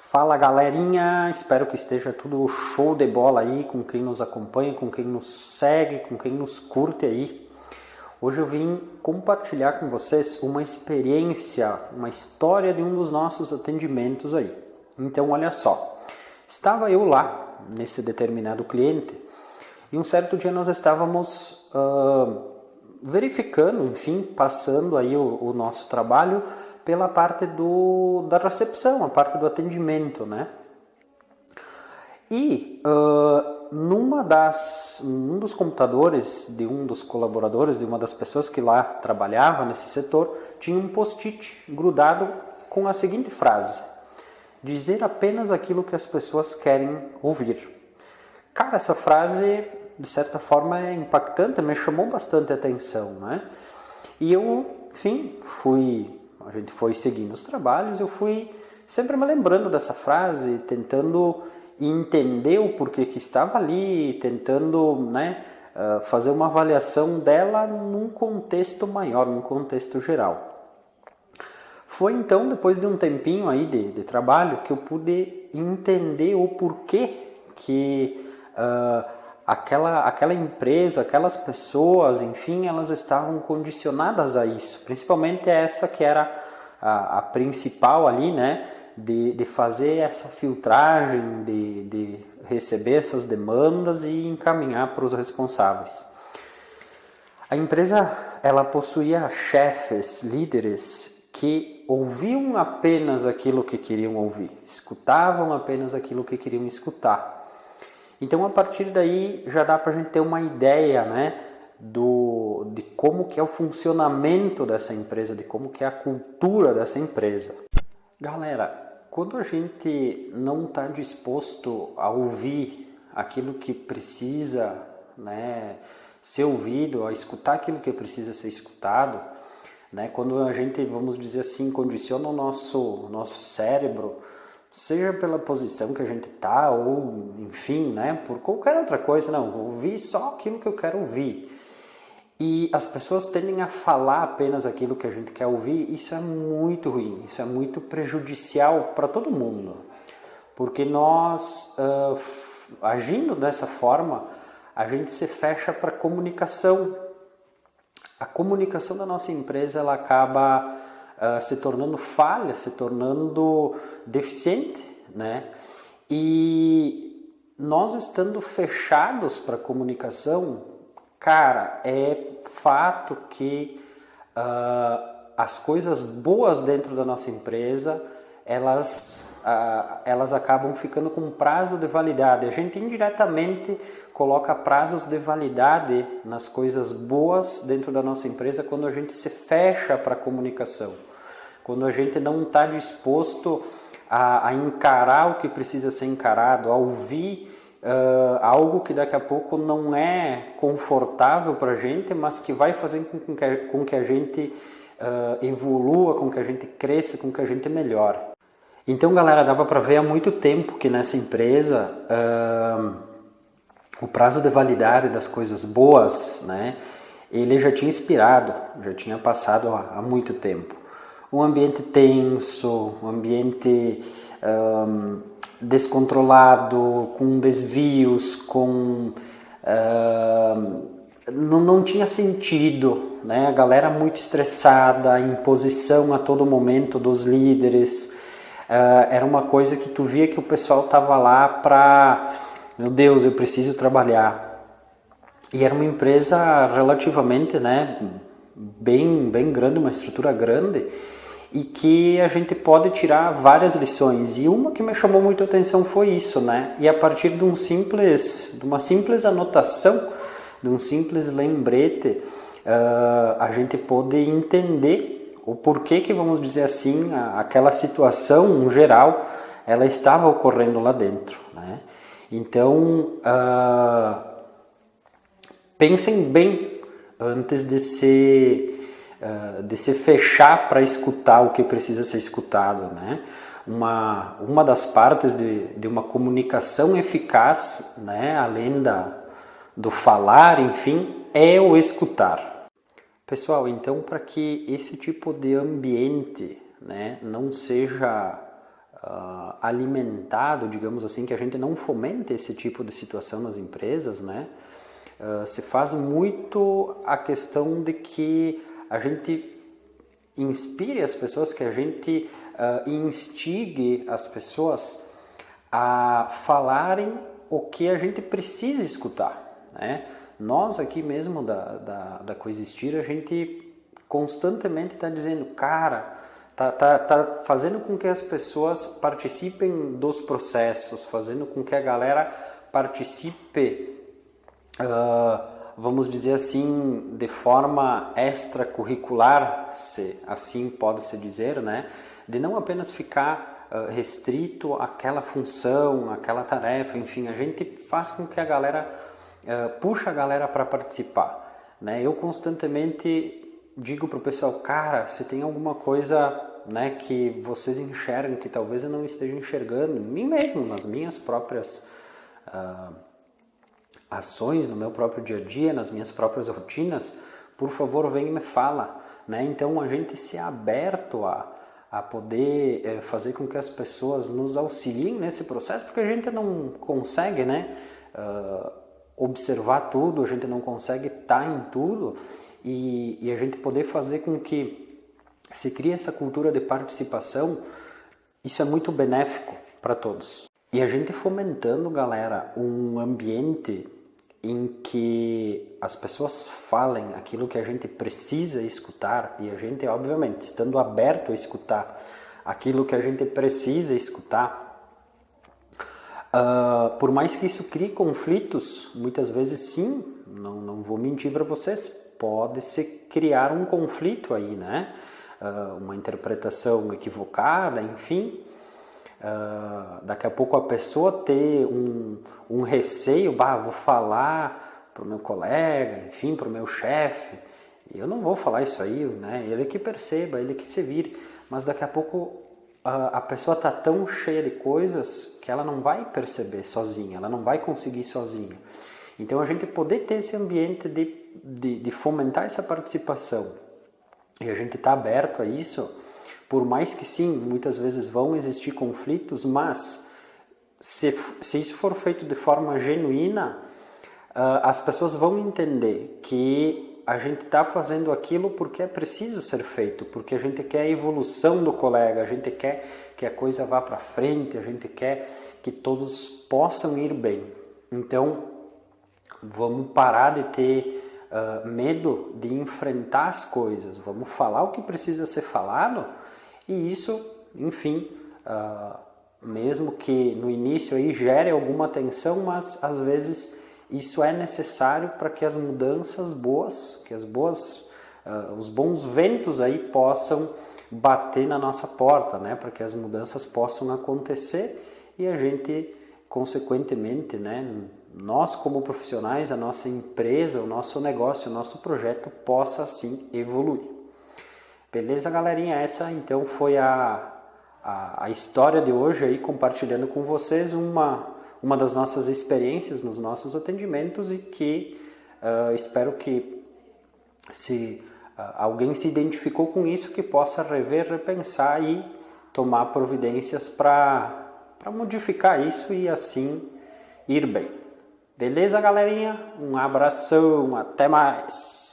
Fala galerinha, espero que esteja tudo show de bola aí com quem nos acompanha, com quem nos segue, com quem nos curte aí. Hoje eu vim compartilhar com vocês uma experiência, uma história de um dos nossos atendimentos aí. Então olha só, estava eu lá nesse determinado cliente e um certo dia nós estávamos verificando, enfim, passando aí o nosso trabalho pela parte da recepção, a parte do atendimento, né? E num dos computadores de um dos colaboradores, de uma das pessoas que lá trabalhava nesse setor, tinha um post-it grudado com a seguinte frase: dizer apenas aquilo que as pessoas querem ouvir. Cara, essa frase, de certa forma, é impactante, me chamou bastante a atenção, né? E eu, enfim, a gente foi seguindo os trabalhos, eu fui sempre me lembrando dessa frase, tentando entender o porquê que estava ali, tentando, né, fazer uma avaliação dela num contexto maior, num contexto geral. Foi então, depois de um tempinho aí de trabalho, que eu pude entender o porquê que aquela empresa, aquelas pessoas, enfim, elas estavam condicionadas a isso. Principalmente essa que era a principal ali, né, de fazer essa filtragem, de receber essas demandas e encaminhar para os responsáveis. A empresa, ela possuía chefes, líderes que ouviam apenas aquilo que queriam ouvir, escutavam apenas aquilo que queriam escutar. Então, a partir daí, já dá para a gente ter uma ideia, né, de como que é o funcionamento dessa empresa, de como que é a cultura dessa empresa. Galera, quando a gente não está disposto a ouvir aquilo que precisa, né, ser ouvido, a escutar aquilo que precisa ser escutado, né, quando a gente, vamos dizer assim, condiciona o nosso cérebro, seja pela posição que a gente está, ou enfim, né, por qualquer outra coisa, não, vou ouvir só aquilo que eu quero ouvir. E as pessoas tendem a falar apenas aquilo que a gente quer ouvir. Isso é muito ruim, isso é muito prejudicial para todo mundo. Porque nós, agindo dessa forma, a gente se fecha para a comunicação. A comunicação da nossa empresa, ela acaba se tornando falha, se tornando deficiente, né? E nós estando fechados para a comunicação, cara, é fato que as coisas boas dentro da nossa empresa, elas acabam ficando com prazo de validade. A gente indiretamente coloca prazos de validade nas coisas boas dentro da nossa empresa quando a gente se fecha para a comunicação. Quando a gente não está disposto a encarar o que precisa ser encarado, a ouvir algo que daqui a pouco não é confortável para a gente, mas que vai fazer com que a gente evolua, com que a gente cresça, com que a gente melhore. Então, galera, dava para ver há muito tempo que nessa empresa o prazo de validade das coisas boas, né, ele já tinha expirado, já tinha passado há muito tempo. Um ambiente tenso, um ambiente descontrolado, com desvios, não tinha sentido, né? A galera muito estressada, a imposição a todo momento dos líderes, era uma coisa que tu via que o pessoal estava lá para, meu Deus, eu preciso trabalhar. E era uma empresa relativamente, né, bem grande, uma estrutura grande, e que a gente pode tirar várias lições. E uma que me chamou muito a atenção foi isso, né? E a partir de uma simples anotação, de um simples lembrete, a gente pode entender o porquê que, vamos dizer assim, aquela situação, em geral, ela estava ocorrendo lá dentro, né? Então, pensem bem antes de se fechar para escutar o que precisa ser escutado, né? Uma das partes de uma comunicação eficaz, né, além do falar, enfim, é o escutar. Pessoal, então, para que esse tipo de ambiente, né, não seja alimentado, digamos assim, que a gente não fomente esse tipo de situação nas empresas, né? Se faz muito a questão de que a gente inspire as pessoas, que a gente instigue as pessoas a falarem o que a gente precisa escutar, né? Nós aqui mesmo da Coexistir, a gente constantemente está dizendo, cara, tá fazendo com que as pessoas participem dos processos, fazendo com que a galera participe, vamos dizer assim, de forma extracurricular, se assim pode se dizer, né? De não apenas ficar restrito àquela função, àquela tarefa, enfim, a gente faz com que a galera, puxa a galera para participar, né? Eu constantemente digo para o pessoal, cara, se tem alguma coisa, né, que vocês enxergam que talvez eu não esteja enxergando, em mim mesmo, nas minhas próprias ações, no meu próprio dia a dia, nas minhas próprias rotinas, por favor, vem e me fala, né? Então a gente se aberto a poder fazer com que as pessoas nos auxiliem nesse processo, porque a gente não consegue, né, observar tudo, a gente não consegue estar em tudo, e a gente poder fazer com que se crie essa cultura de participação, isso é muito benéfico para todos. E a gente fomentando, galera, um ambiente em que as pessoas falem aquilo que a gente precisa escutar, e a gente, obviamente, estando aberto a escutar aquilo que a gente precisa escutar, por mais que isso crie conflitos, muitas vezes sim, não vou mentir para vocês, pode-se criar um conflito aí, né? Uma interpretação equivocada, enfim. Daqui a pouco a pessoa ter um receio, vou falar para o meu colega, enfim, para o meu chefe, eu não vou falar isso aí, né? Ele que perceba, ele que se vire, mas daqui a pouco a pessoa está tão cheia de coisas que ela não vai perceber sozinha, ela não vai conseguir sozinha. Então a gente poder ter esse ambiente de fomentar essa participação, e a gente está aberto a isso, por mais que sim, muitas vezes vão existir conflitos, mas se isso for feito de forma genuína, as pessoas vão entender que a gente está fazendo aquilo porque é preciso ser feito, porque a gente quer a evolução do colega, a gente quer que a coisa vá para frente, a gente quer que todos possam ir bem. Então, vamos parar de ter medo de enfrentar as coisas, vamos falar o que precisa ser falado, e isso, enfim, mesmo que no início aí gere alguma tensão, mas às vezes isso é necessário para que as mudanças boas, que os bons ventos aí possam bater na nossa porta, né? Para que as mudanças possam acontecer e a gente, consequentemente, né, nós como profissionais, a nossa empresa, o nosso negócio, o nosso projeto possa assim evoluir. Beleza, galerinha? Essa então foi a história de hoje aí, compartilhando com vocês uma das nossas experiências nos nossos atendimentos, e que espero que se alguém se identificou com isso, que possa rever, repensar e tomar providências para modificar isso e assim ir bem. Beleza, galerinha? Um abração, até mais!